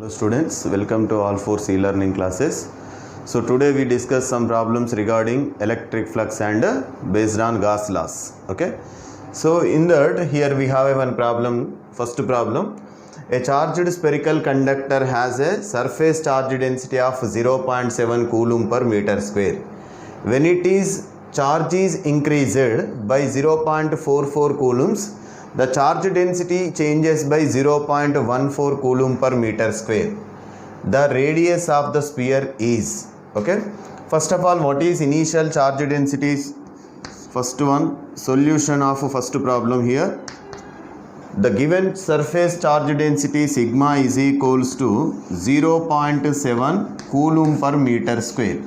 Hello students, welcome to all 4 C learning classes. So today we discuss some problems regarding electric flux and based on Gauss laws. Okay. So in that here we have one problem. First problem, a charged spherical conductor has a surface charge density of 0.7 coulomb per meter square. When its charge is increased by 0.44 coulombs, the charge density changes by 0.14 coulomb per meter square. The radius of the sphere is, okay. First of all, what is initial charge densities? First one, solution of first problem here. The given surface charge density sigma is equals to 0.7 coulomb per meter square.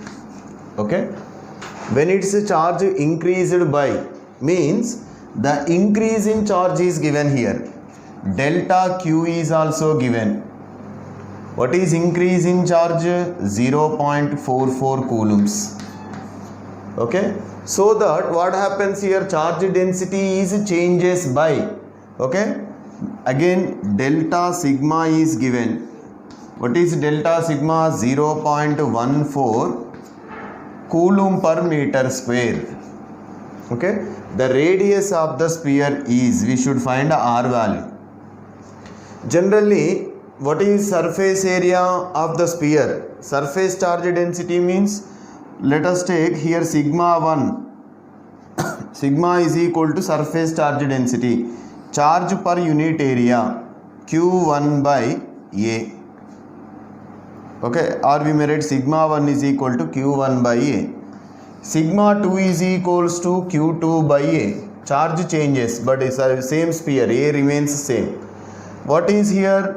Okay. When its charge increased by means the increase in charge is given here. Delta Q is also given. What is increase in charge? 0.44 coulombs. Okay. So that what happens here, charge density is changes by, okay. Again delta sigma is given. What is delta sigma? 0.14 coulomb per meter square. Okay. The radius of the sphere is, we should find R value. Generally, what is surface area of the sphere? Surface charge density means, let us take here sigma 1. Sigma is equal to surface charge density. Charge per unit area Q1 by A. Okay, or we may write sigma 1 is equal to Q1 by A. Sigma 2 is equals to Q2 by A. Charge changes, but it's the same sphere, A remains same. What is here?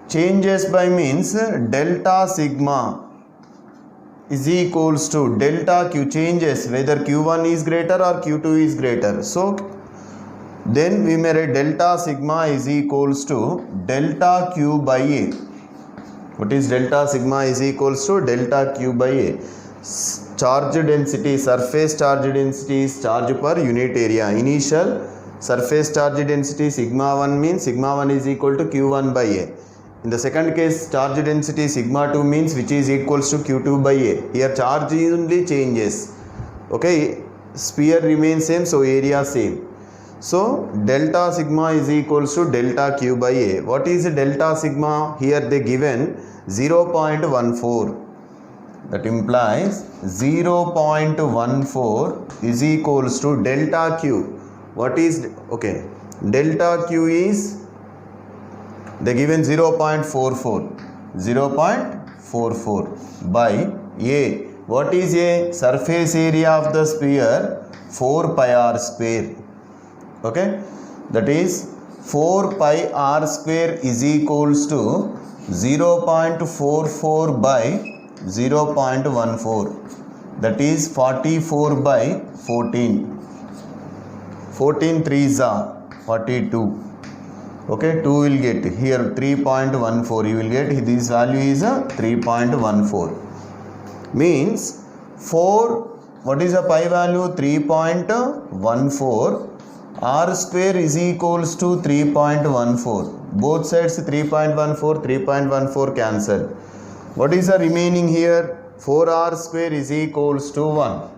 Changes by means delta sigma is equals to delta Q, changes whether Q1 is greater or Q2 is greater. So then we may write delta sigma is equals to delta Q by A. What is delta sigma is equals to delta Q by A. Charge density, surface charge density is charge per unit area. Initial surface charge density sigma 1 means sigma 1 is equal to Q1 by A. In the second case, charge density sigma 2 means which is equals to Q2 by A. Here charge only changes. Okay, sphere remains same, so area same. So delta sigma is equals to delta Q by A. What is delta sigma? Here they given 0.14. That implies 0.14 is equals to delta Q. What is, okay, delta Q is, they given 0.44 by A. What is A? Surface area of the sphere 4 pi r square. Okay, that is 4 pi r square is equals to 0.44 by 0.14, that is 44 by 14. 14 3s are 42. Okay, 2 will get here 3.14. You will get this value is a 3.14. Means 4. What is the pi value? 3.14. R square is equals to 3.14. Both sides 3.14, 3.14 cancel. What is the remaining here? 4r square is equals to 1.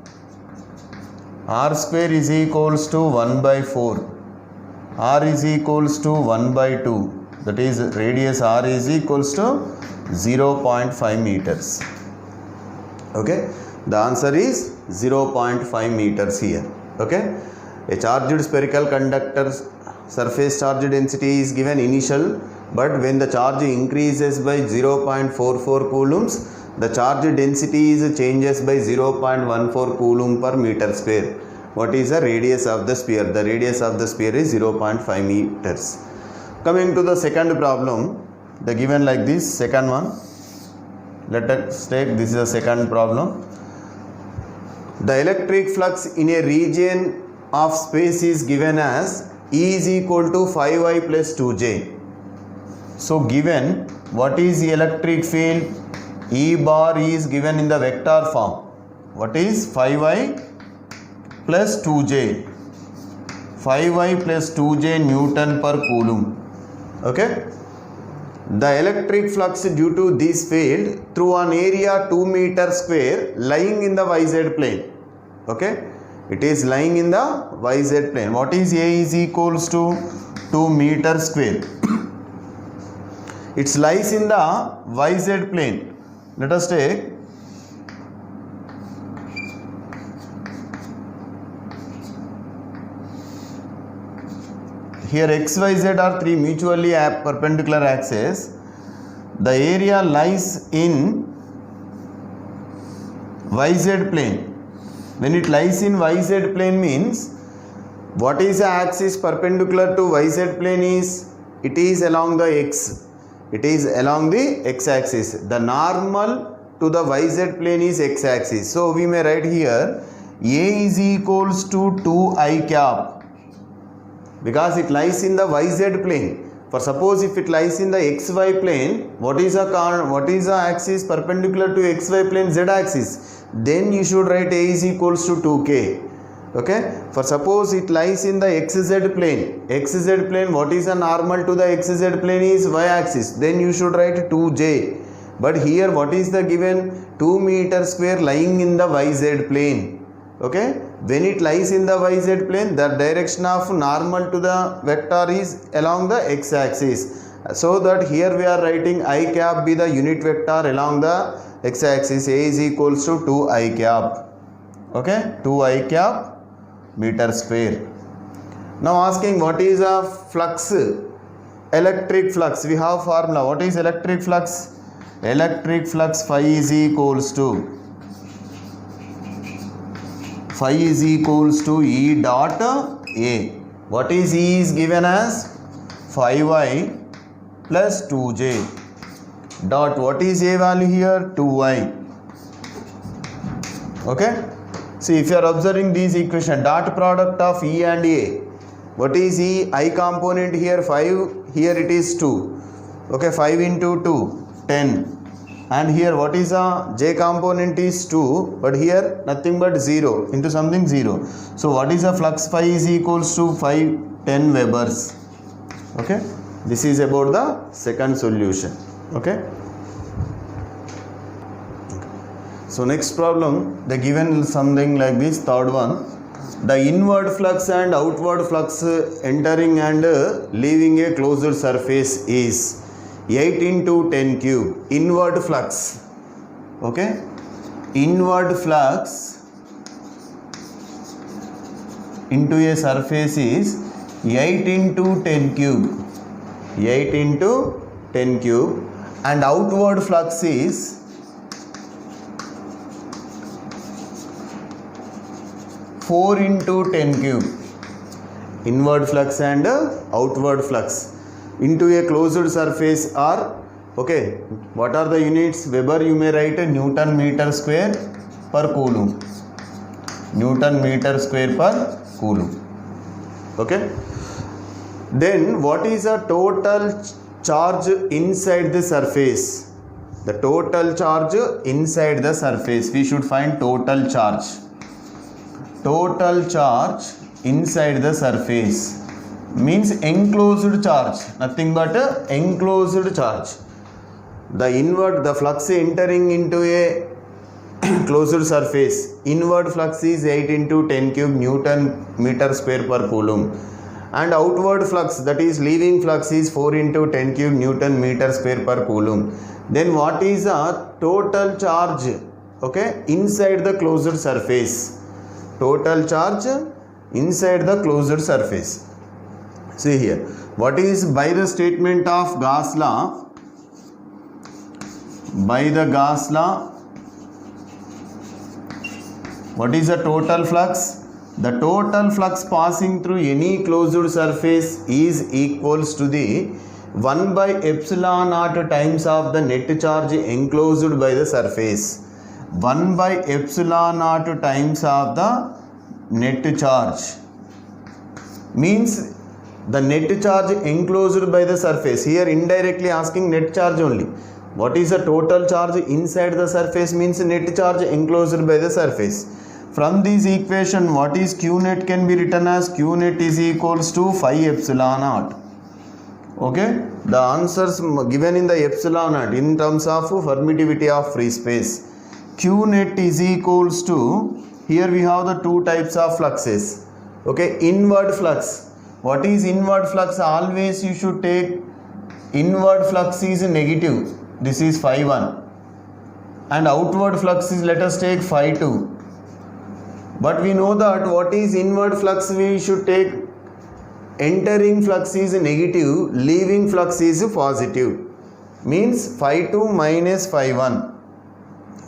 R square is equals to 1 by 4. R is equals to 1 by 2. That is radius R is equals to 0.5 meters. Okay. The answer is 0.5 meters here. Okay. A charged spherical conductor's surface charge density is given initial, but when the charge increases by 0.44 coulombs, the charge density is changes by 0.14 coulomb per meter square. What is the radius of the sphere? The radius of the sphere is 0.5 meters. Coming to the second problem, the given like this, second one. Let us take, this is the second problem. The electric flux in a region of space is given as E is equal to 5I plus 2J. So given what is the electric field? E bar is given in the vector form. What is 5I plus 2J? 5I plus 2J Newton per coulomb. Okay. the electric flux due to this field through an area 2 meter square lying in the YZ plane. Okay, it is lying in the YZ plane. What is A is equals to 2 meter square. It lies in the YZ plane. Let us take here x, y, z are three mutually perpendicular axes. The area lies in YZ plane. When it lies in YZ plane means what is the axis perpendicular to YZ plane is it is along the x. It is along the x axis. The normal to the YZ plane is x axis. So we may write here A is equals to 2I cap. Because it lies in the YZ plane. For suppose if it lies in the XY plane, what is the axis perpendicular to XY plane? Z axis. Then you should write A is equals to 2K. Okay. For suppose it lies in the XZ plane. XZ plane, what is the normal to the XZ plane is Y axis. Then you should write 2J. But here what is the given? 2 meter square lying in the YZ plane. Okay. When it lies in the YZ plane, the direction of normal to the vector is along the x axis. So that here we are writing I cap be the unit vector along the x axis. A is equals to 2I cap. Okay, 2I cap meter square. Now asking what is a flux? Electric flux. We have formula. What is electric flux? Electric flux phi is equals to E dot A. What is E is given as 5Y plus 2J dot what is A value here? 2Y. Okay. See, if you are observing these equation, dot product of E and A. What is E? I component here 5, here it is 2. Okay, 5 into 2, 10. And here what is a J component is 2, but here nothing but 0 into something 0. So what is a flux phi is equals to 510 Webers. Okay, this is about the second solution. Okay. So next problem, they given something like this, third one. The inward flux and outward flux entering and leaving a closed surface is 8 into 10 cube. Inward flux. Okay. Inward flux into a surface is 8 into 10 cube. 8 into 10 cube. And outward flux is 4 into 10 cube. Inward flux and outward flux into a closed surface are, okay, what are the units? Weber you may write a Newton meter square per coulomb. Newton meter square per coulomb. Okay. Then what is the total charge inside the surface? The total charge inside the surface. We should find total charge. Total charge inside the surface means enclosed charge, nothing but enclosed charge. The flux entering into a closed surface, inward flux is 8 into 10 cube Newton meter square per coulomb, and outward flux, that is leaving flux, is 4 into 10 cube Newton meter square per coulomb. Then what is the total charge, okay, inside the closed surface? Total charge inside the closed surface. See here, what is by the statement of Gauss law? By the Gauss law, what is the total flux? The total flux passing through any closed surface is equals to the 1 by epsilon naught times of the net charge enclosed by the surface. 1 by epsilon naught times of the net charge means the net charge enclosed by the surface. Here indirectly asking net charge only. What is the total charge inside the surface means net charge enclosed by the surface. From this equation, what is Q net can be written as Q net is equals to 5 epsilon naught. Okay, the answers given in the epsilon naught in terms of permittivity of free space. Q net is equals to, here we have the two types of fluxes. Okay, inward flux. What is inward flux? Always you should take inward flux is negative. This is phi 1. And outward flux is, let us take phi 2. But we know that what is inward flux, we should take entering flux is negative, leaving flux is positive. Means phi 2 minus phi 1.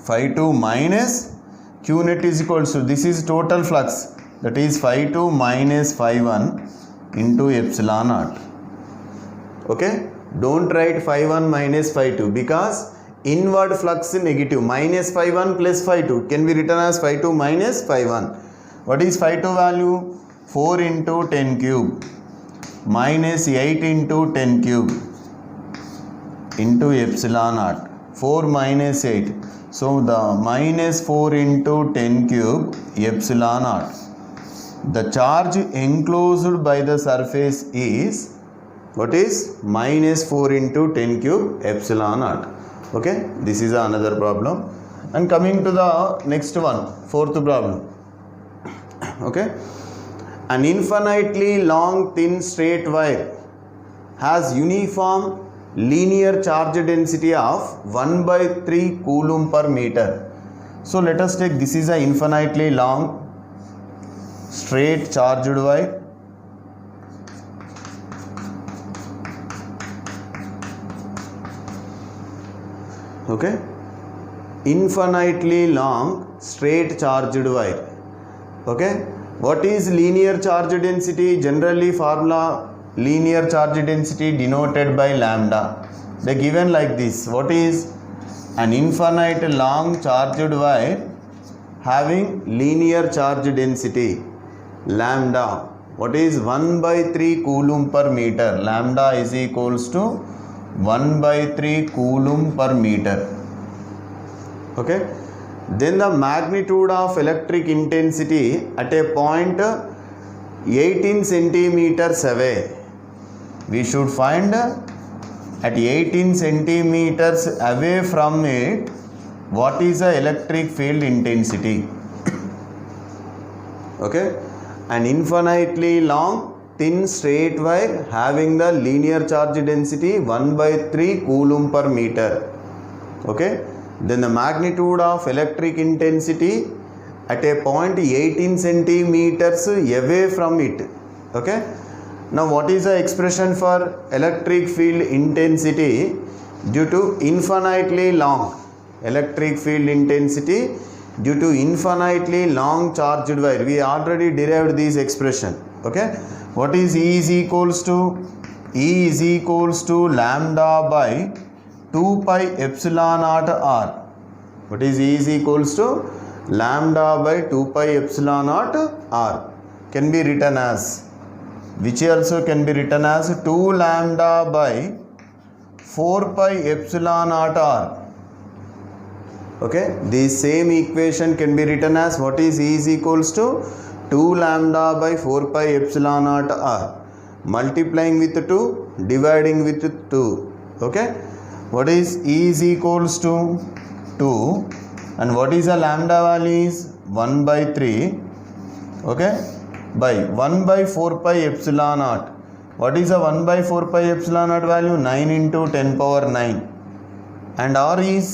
Phi 2 minus Q net is equals to, this is total flux, that is phi 2 minus phi 1 into epsilon naught. Okay, don't write phi 1 minus phi 2 because inward flux negative. Minus phi 1 plus phi 2 can be written as phi 2 minus phi 1. What is phi 2 value? 4 into 10 cube minus 8 into 10 cube into epsilon naught. 4 minus 8. So the minus 4 into 10 cube epsilon naught. The charge enclosed by the surface is, what is? Minus 4 into 10 cube epsilon naught. Okay, this is another problem. And coming to the next one, fourth problem. Okay, an infinitely long thin straight wire has uniform linear charge density of 1/3 coulomb per meter. So let us take, this is an infinitely long straight charged wire. Okay, infinitely long straight charged wire. Okay, what is linear charge density? Generally formula linear charge density denoted by lambda. They given like this. What is an infinite long charged wire having linear charge density? Lambda. What is 1/3 coulomb per meter? Lambda is equals to 1/3 coulomb per meter. Okay, then the magnitude of electric intensity at a point 18 centimeters away. We should find at 18 centimeters away from it what is the electric field intensity. Okay, an infinitely long thin straight wire having the linear charge density 1/3 coulomb per meter. Okay, then the magnitude of electric intensity at a point 18 centimeters away from it. Okay, now what is the expression for electric field intensity due to infinitely long electric field intensity due to infinitely long charged wire? We already derived this expression. Okay, what is E is equals to? E is equals to lambda by 2 pi epsilon naught r. What is E is equals to? Lambda by 2 pi epsilon naught r. Can be written as, which also can be written as 2 lambda by 4 pi epsilon naught r. Okay, the same equation can be written as, what is E is equals to? 2 lambda by 4 pi epsilon naught r, multiplying with 2, dividing with 2. Okay, what is E is equals to 2 and what is the lambda value is 1/3. Okay, by 1/4 pi epsilon naught. What is the 1/4 pi epsilon naught value? 9 into 10 power 9 and r is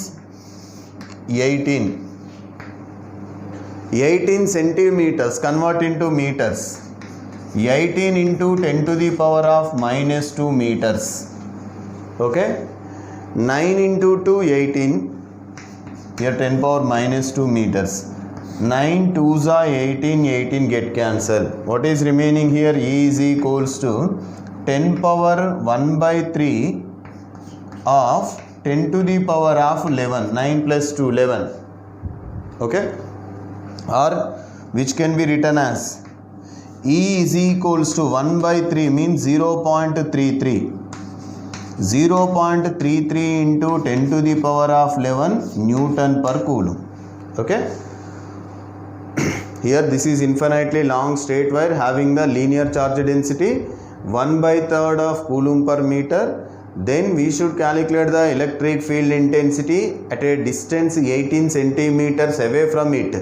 18. 18 centimeters, convert into meters. 18 into 10 to the power of minus 2 meters. Okay, 9 into 2 18. Here 10 power minus 2 meters. 9 2s are 18, 18 get cancelled. What is remaining here? E is equals to 10 power 1/3 of 10 to the power of 11. 9 plus 2 11. Okay, or which can be written as E is equals to 1/3 means 0.33. 0.33 into 10 to the power of 11 Newton per coulomb. Okay, here this is infinitely long straight wire having the linear charge density 1/3 of coulomb per meter then we should calculate the electric field intensity at a distance 18 centimeters away from it.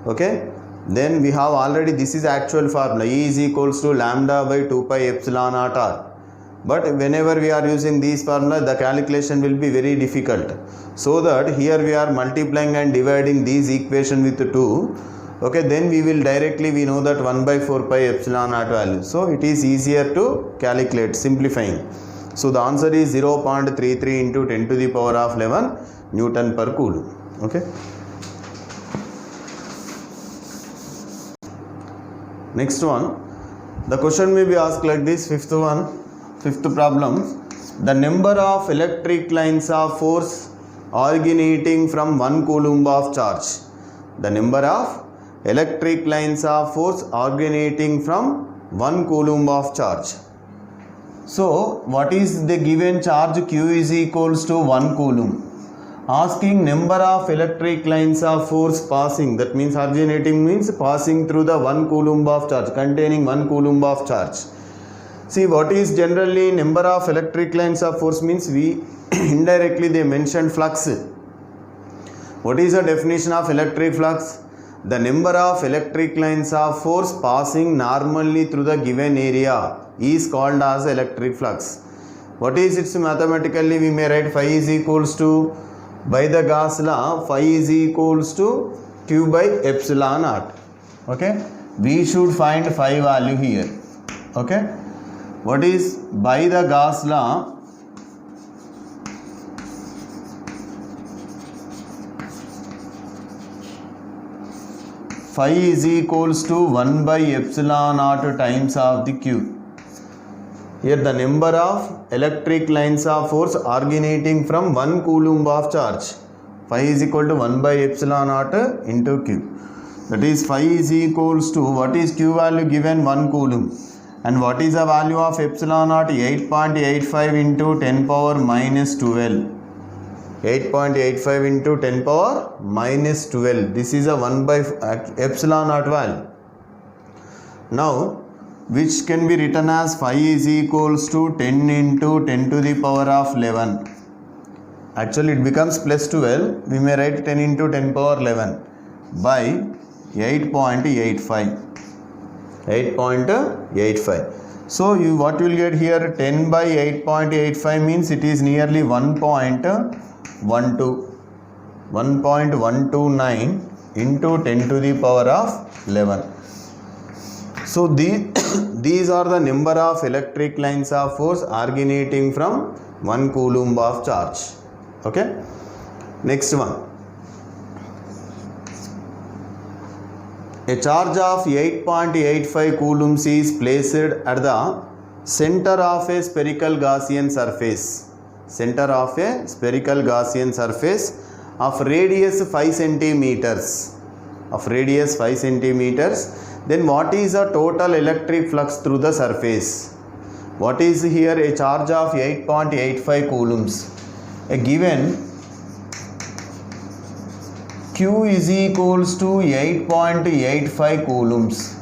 Okay, then we have already, this is actual formula, E is equals to lambda by 2 pi epsilon naught r. But whenever we are using this formula, the calculation will be very difficult. So that here we are multiplying and dividing these equation with 2. Okay, then we will directly, we know that 1 by 4 pi epsilon naught value. So it is easier to calculate, simplifying. So the answer is 0.33 into 10 to the power of 11 Newton per Coulomb. Okay. Next one, the question may be asked like this, fifth problem. The number of electric lines of force originating from 1 Coulomb of charge. The number of electric lines of force originating from 1 Coulomb of charge. So what is the given charge? Q is equals to 1 Coulomb. Asking number of electric lines of force passing, that means originating means passing through the 1 Coulomb of charge, containing 1 Coulomb of charge. See, what is generally number of electric lines of force means, we indirectly they mentioned flux. What is the definition of electric flux? The number of electric lines of force passing normally through the given area is called as electric flux. What is its mathematically? We may write phi is equals to, by the Gauss law, phi is equals to Q by epsilon naught. Okay, we should find phi value here. Okay, what is by the Gauss law? Phi is equals to 1 by epsilon naught times of the Q. Here the number of electric lines of force originating from 1 Coulomb of charge. Phi is equal to 1 by epsilon naught into Q. That is, phi is equals to, what is Q value given? 1 Coulomb. And what is the value of epsilon naught? 8.85 into 10 power minus 12. 8.85 into 10 power minus 12. This is a 1 by epsilon naught value. Now, which can be written as phi is equals to 10 into 10 to the power of 11. Actually, it becomes plus 12. We may write 10 into 10 power 11 by 8.85. 8.85. So, what you will get here? 10 by 8.85 means it is nearly 1.12. 1.129 into 10 to the power of 11. So these are the number of electric lines of force originating from 1 Coulomb of charge. Okay. Next one. A charge of 8.85 coulombs is placed at the center of a spherical Gaussian surface. Center of a spherical Gaussian surface of radius 5 centimeters. Of radius 5 centimeters. Then what is the total electric flux through the surface? What is here? A charge of 8.85 coulombs. A given Q is equals to 8.85 coulombs.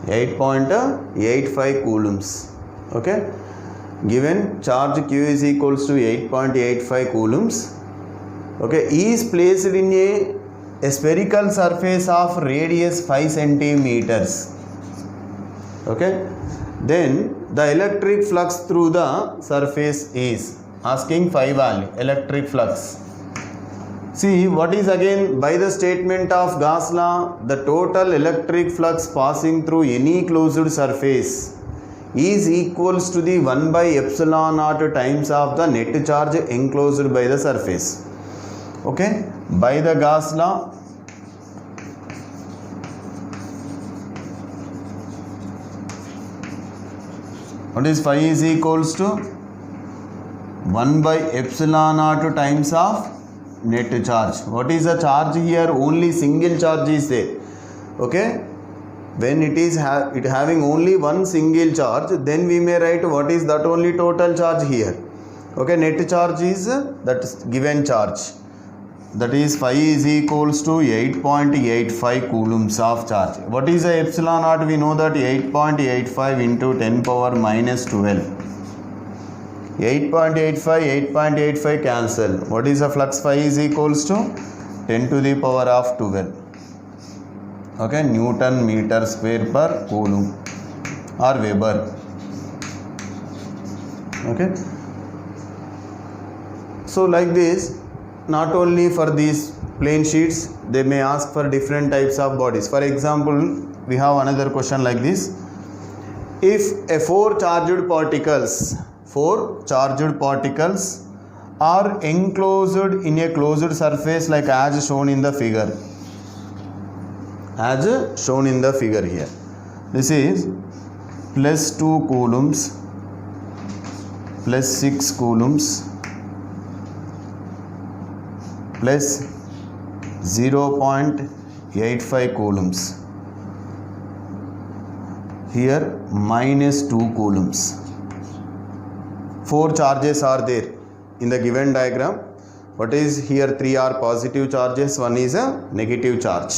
8.85 coulombs. Okay. Given charge Q is equals to 8.85 coulombs. Okay, is placed in a spherical surface of radius 5 centimeters. Okay, then the electric flux through the surface is, asking phi value, electric flux. See, what is again by the statement of Gauss law, the total electric flux passing through any closed surface is equals to the 1 by epsilon naught times of the net charge enclosed by the surface. Okay, by the Gauss law, what is phi is equals to 1 by epsilon naught times of net charge. What is the charge here? Only single charge is there. Okay, when it is having only one single charge, then we may write what is that only total charge here. Okay, net charge is that given charge, that is phi is equals to 8.85 coulombs of charge. What is the epsilon naught? We know that 8.85 into 10 power minus 12. 8.85, 8.85 cancel. What is the flux phi is equals to 10 to the power of 12. Okay, Newton meter square per coulomb or Weber. Okay. So like this, not only for these plane sheets, they may ask for different types of bodies. For example, we have another question like this. If four charged particles are enclosed in a closed surface like as shown in the figure. As shown in the figure here. This is plus 2 coulombs, plus 6 coulombs, plus 0.85 coulombs. Here minus 2 coulombs. 4 charges are there in the given diagram. What is here? 3 are positive charges, 1 is a negative charge.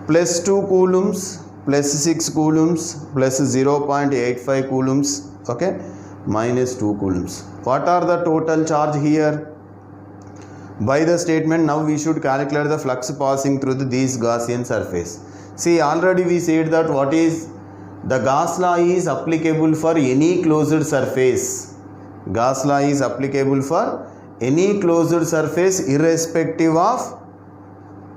Plus 2 coulombs, plus 6 coulombs, plus 0.85 coulombs, okay, minus 2 coulombs. What are the total charge here? By the statement, now we should calculate the flux passing through these Gaussian surface. See, already we said that what is the Gauss law is applicable for any closed surface. Gauss law is applicable for any closed surface irrespective of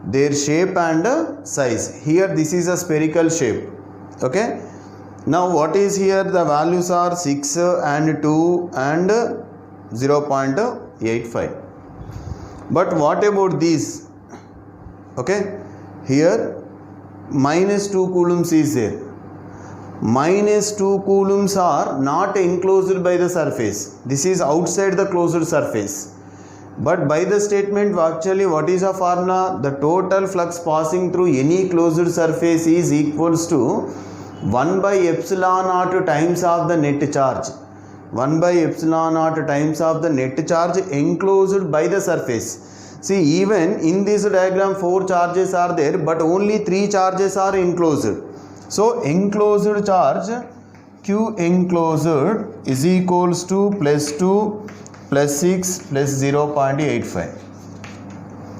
their shape and size. Here this is a spherical shape. Okay. Now what is here? The values are 6 and 2 and 0.85. But what about these? Okay. Here minus 2 coulombs is there. Minus 2 coulombs are not enclosed by the surface. This is outside the closed surface. But by the statement, actually what is the formula? The total flux passing through any closed surface is equals to 1 by epsilon naught times of the net charge. 1 by epsilon naught times of the net charge enclosed by the surface. See, even in this diagram 4 charges are there, but only 3 charges are enclosed. So enclosed charge Q enclosed is equals to plus 2 plus 6 plus 0.85.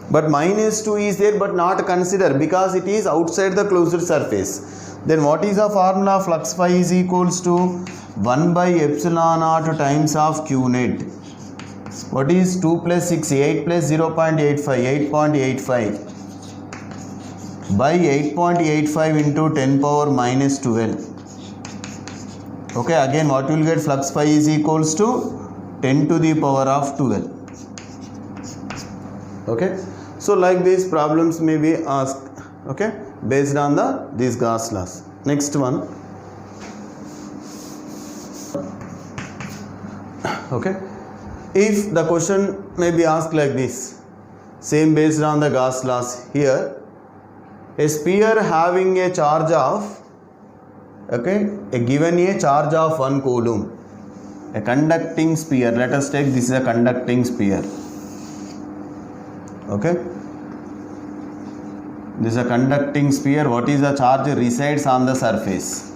But minus 2 is there but not considered because it is outside the closed surface. Then what is the formula? Flux phi is equals to 1 by epsilon naught times of Q net. What is 2 plus 6? 8 plus 0.85. 8.85 by 8.85 into 10 power minus 12. Okay, again what will get? Flux phi is equals to 10 to the power of 12. Okay, so like these problems may be asked, okay, based on these Gauss laws. Next one. Okay, if the question may be asked like this, same based on the Gauss laws. Here a sphere having a charge of, okay, given a charge of 1 coulomb, a conducting sphere. Let us take this is a conducting sphere. Okay, this is a conducting sphere. What is the charge? Resides on the surface.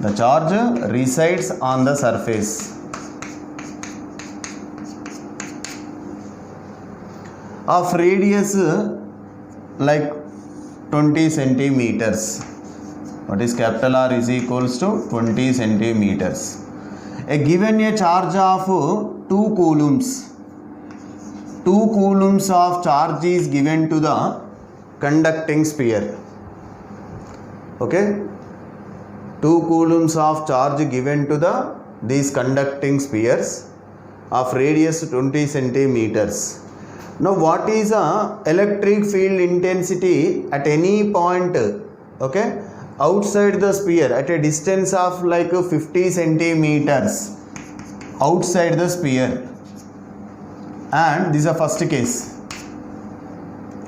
The charge resides on the surface of radius like 20 centimeters. What is capital R is equals to 20 centimeters. A given a charge of 2 coulombs. 2 coulombs of charge is given to the conducting sphere. Okay, 2 coulombs of charge given to these conducting spheres of radius 20 centimeters. Now what is a electric field intensity at any point, okay, outside the sphere at a distance of like 50 centimeters outside the sphere? And this is a first case,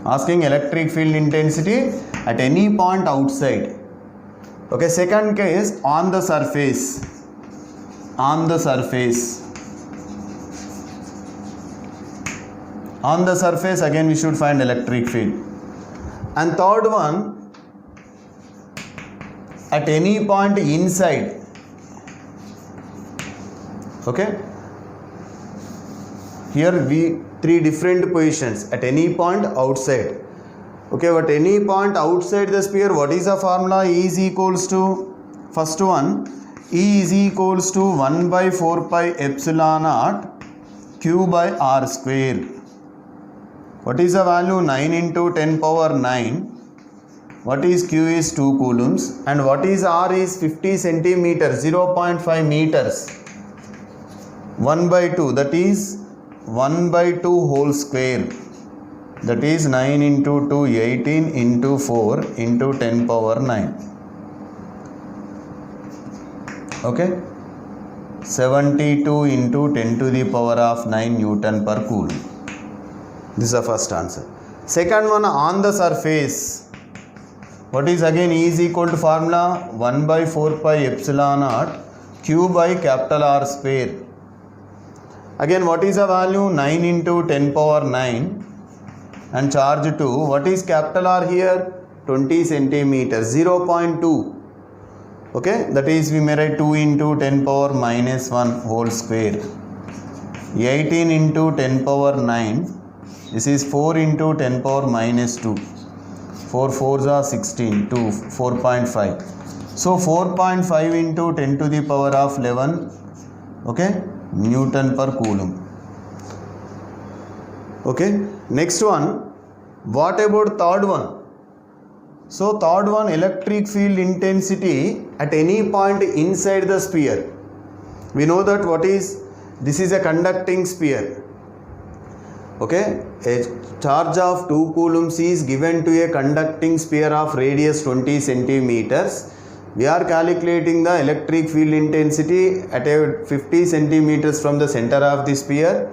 asking electric field intensity at any point outside. Okay, second case, on the surface. On the surface. On the surface, again we should find electric field. And third one, at any point inside. Okay, here we three different positions at any point outside. Okay, but any point outside the sphere, what is the formula? E is equals to, first one, E is equals to 1 by 4 pi epsilon naught q by r square. What is the value? 9 into 10 power 9. What is q is 2 coulombs, and what is r is 50 centimeters, 0.5 meters. 1 by 2, that is 1 by 2 whole square, that is 9 into 2, 18 into 4 into 10 power 9. Okay, 72 into 10 to the power of 9 Newton per coulomb. This is the first answer. Second one, on the surface, what is again? E is equal to formula 1 by 4 pi epsilon naught q by capital R square. Again, what is the value? 9 into 10 power 9 and charge 2. What is capital R here? 20 centimeters, 0.2. Okay, that is we may write 2 into 10 power minus 1 whole square. 18 into 10 power 9. This is 4 into 10 power minus 2. 4 4s are 16, 2, 4.5. So 4.5 into 10 to the power of 11, okay, Newton per coulomb. Okay, next one, what about third one? So third one, electric field intensity at any point inside the sphere. We know that what is, this is a conducting sphere. Okay, a charge of 2 coulombs is given to a conducting sphere of radius 20 centimeters. We are calculating the electric field intensity at a 50 centimeters from the center of the sphere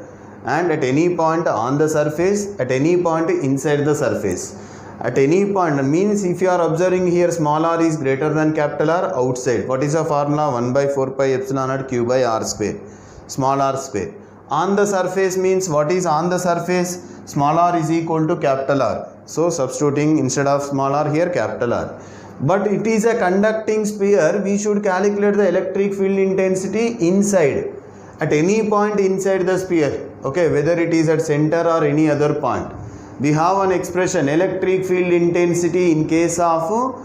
and at any point on the surface, at any point inside the surface. At any point means if you are observing here small r is greater than capital R outside. What is the formula? 1 by 4 pi epsilon naught q by r square, small r square. On the surface means what is on the surface? Small r is equal to capital R. So substituting instead of small r here capital R. But it is a conducting sphere, we should calculate the electric field intensity inside, at any point inside the sphere. Okay, whether it is at center or any other point. We have an expression, electric field intensity in case of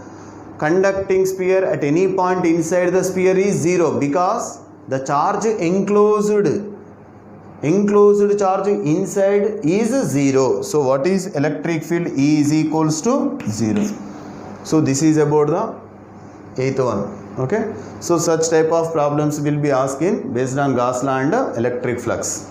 conducting sphere at any point inside the sphere is 0 because the charge enclosed charge inside is 0. So what is electric field? E is equals to 0. So this is about the 8th one. Okay, so such type of problems will be asked in based on Gauss law and electric flux.